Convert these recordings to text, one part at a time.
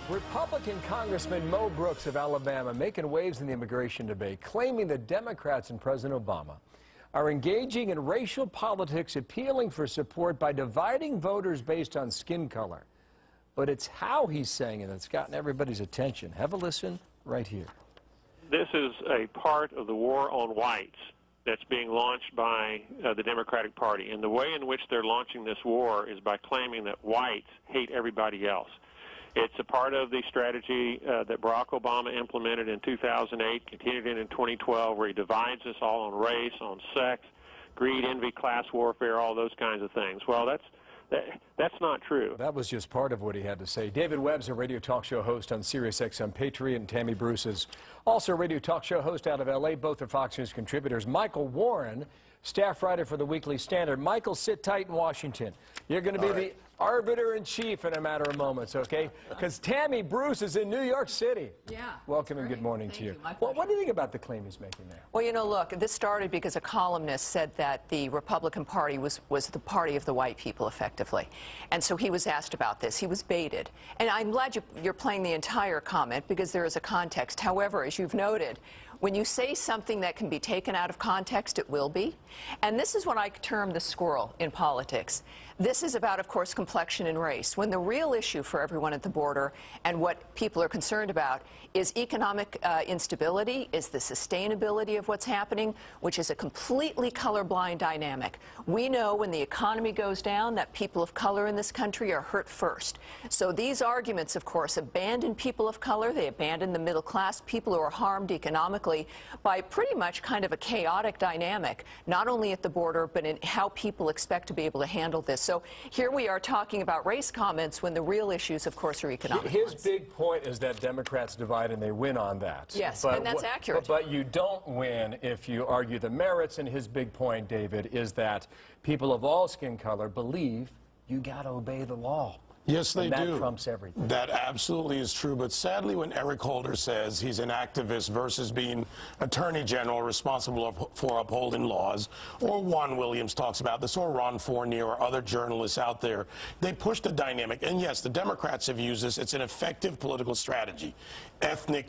Republican Congressman Mo Brooks of Alabama making waves in the immigration debate, claiming the Democrats and President Obama are engaging in racial politics, appealing for support by dividing voters based on skin color. But it's how he's saying it that's gotten everybody's attention. Have a listen right here. This is a part of the war on whites that's being launched by the Democratic Party. And the way in which they're launching this war is by claiming that whites hate everybody else. It's a part of the strategy that Barack Obama implemented in 2008, continued in 2012, where he divides us all on race, on sex, greed, envy, class warfare, all those kinds of things. Well, that's not true. That was just part of what he had to say. David Webb's a radio talk show host on Sirius XM Patriot, and Tammy Bruce is also a radio talk show host out of L.A. Both are Fox News contributors. Michael Warren, staff writer for the Weekly Standard. Michael, sit tight in Washington. You're going to be the arbiter-in-chief in a matter of moments, okay? Because Tammy Bruce is in New York City. Yeah. Welcome and good morning to you. Well, what do you think about the claim he's making there? Well, you know, look, this started because a columnist said that the Republican Party was the party of the white people, effectively. And so he was asked about this. He was baited. And I'm glad you're playing the entire comment because there is a context. However, as you've noted, when you say something that can be taken out of context, it will be. And this is what I term the squirrel in politics. This is about, of course, complexion and race, when the real issue for everyone at the border and what people are concerned about is economic instability, is the sustainability of what's happening, which is a completely colorblind dynamic. We know when the economy goes down that people of color in this country are hurt first. So these arguments, of course, abandon people of color. They abandon the middle class, people who are harmed economically by pretty much kind of a chaotic dynamic, not only at the border, but in how people expect to be able to handle this. So here we are talking about race comments when the real issues, of course, are economic His ones. big point is that Democrats divide and they win on that. Yes, and that's accurate. But you don't win if you argue the merits, and his big point, David, is that people of all skin color believe you got to obey the law. Yes, they do. That trumps everything. That absolutely is true. But sadly, when Eric Holder says he's an activist versus being attorney general responsible for upholding laws, or Juan Williams talks about this, or Ron Fournier, or other journalists out there, they push the dynamic. And yes, the Democrats have used this. It's an effective political strategy. Ethnic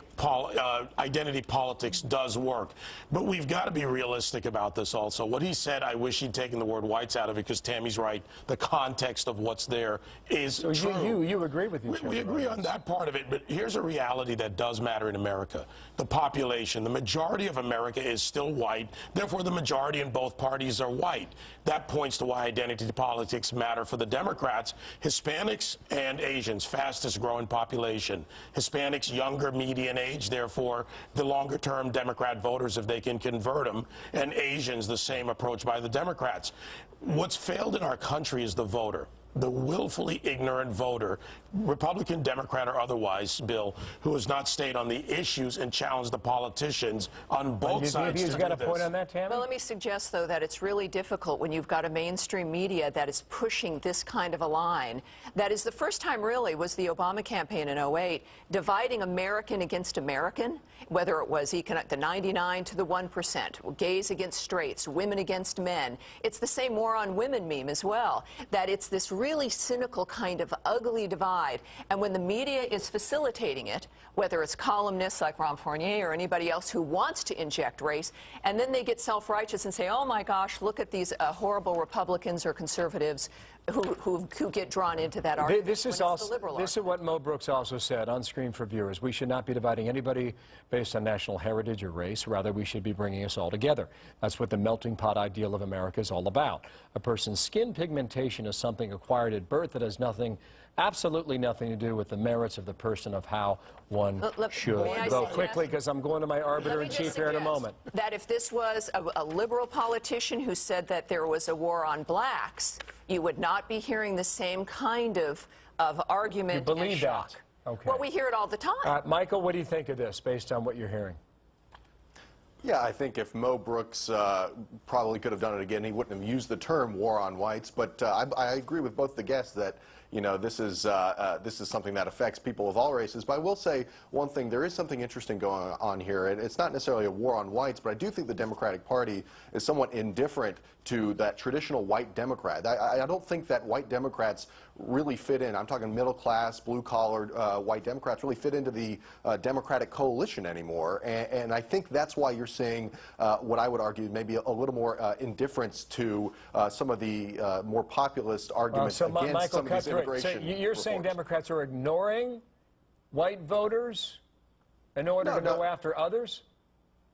identity politics does work. But we've got to be realistic about this also. What he said, I wish he'd taken the word whites out of it, because Tammy's right. The context of what's there is true. You agree with each other. We agree on that part of it, but here's a reality that does matter in America. The population, the majority of America is still white, therefore the majority in both parties are white. That points to why identity politics matter for the Democrats. Hispanics and Asians, fastest growing population. Hispanics, younger median age, therefore the longer term Democrat voters if they can convert them, and Asians, the same approach by the Democrats. What's failed in our country is the voter. The willfully ignorant voter, Republican, Democrat, or otherwise, Bill, who has not stayed on the issues and challenged the politicians on both sides. He's got a point on that, Tammy? Well, let me suggest, though, that it's really difficult when you've got a mainstream media that is pushing this kind of a line. That is the first time, really, was the Obama campaign in 2008, dividing American against American, whether it was the 99 to the 1%, gays against straights, women against men. It's the same war on women meme as well, that it's this really cynical kind of ugly divide. And when the media is facilitating it, whether it's columnists like Ron Fournier or anybody else who wants to inject race, and then they get self-righteous and say, oh my gosh, look at these horrible Republicans or conservatives who get drawn into that argument. This is what Mo Brooks also said on screen for viewers. We should not be dividing anybody based on national heritage or race. Rather, we should be bringing us all together. That's what the melting pot ideal of America is all about. A person's skin pigmentation is something acquired at birth that has absolutely nothing to do with the merits of the person, of how one should. Go quickly, because I'm going to my arbiter-in-chief here in a moment. That if this was a liberal politician who said that there was a war on blacks, you would not be hearing the same kind of argument. You believe that? Okay. Well, we hear it all the time. Michael, what do you think of this, based on what you're hearing? Yeah, I think if Mo Brooks probably could have done it again, he wouldn't have used the term war on whites. But I agree with both the guests that this is something that affects people of all races. But I will say one thing: there is something interesting going on here, and it's not necessarily a war on whites, but I do think the Democratic Party is somewhat indifferent to that traditional white Democrat. I don't think that white Democrats really fit in. I'm talking middle-class, blue-collar white Democrats really fit into the Democratic coalition anymore, and I think that's why you're seeing what I would argue maybe a little more indifference to some of the more populist arguments against Michael, some of these immigration so you're saying Democrats are ignoring white voters in order to go after others?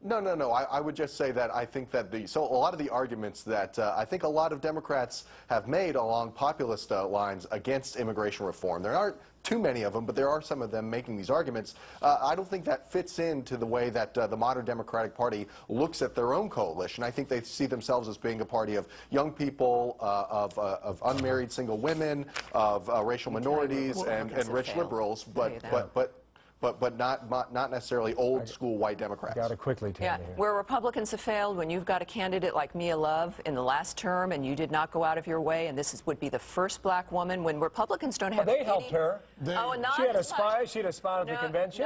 No. I would just say that I think that a lot of the arguments that I think a lot of Democrats have made along populist lines against immigration reform, there aren't too many of them, but there are some of them making these arguments. I don't think that fits into the way that the modern Democratic Party looks at their own coalition. I think they see themselves as being a party of young people, of unmarried single women, of racial minorities, and rich liberals, but not necessarily old school white Democrats. Got it quickly, Tammy. Yeah, where Republicans have failed, when you've got a candidate like Mia Love in the last term and you did not go out of your way, and this would be the first black woman, when Republicans don't have they helped her. She had a spy. She had a spy at the convention.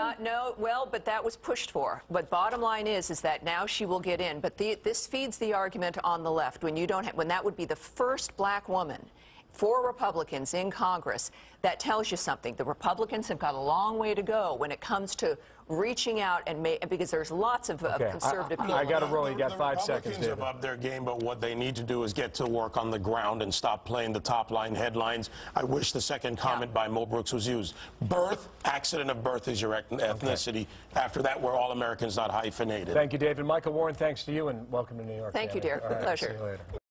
Well, but that was pushed for. But bottom line is that now she will get in. But this feeds the argument on the left when you don't when that would be the first black woman for Republicans in Congress. That tells you something. The Republicans have got a long way to go when it comes to reaching out and because there's lots of conservative people. I got to roll. You got 5 seconds. The Republicans have upped their game, but what they need to do is get to work on the ground and stop playing the top-line headlines. I wish the second comment by Mo Brooks was used. Birth, accident of birth is your ethnicity. After that, we're all Americans, not hyphenated. Thank you, David. Michael Warren, thanks to you, and welcome to New York. Thank you, dear. Pleasure. See you later.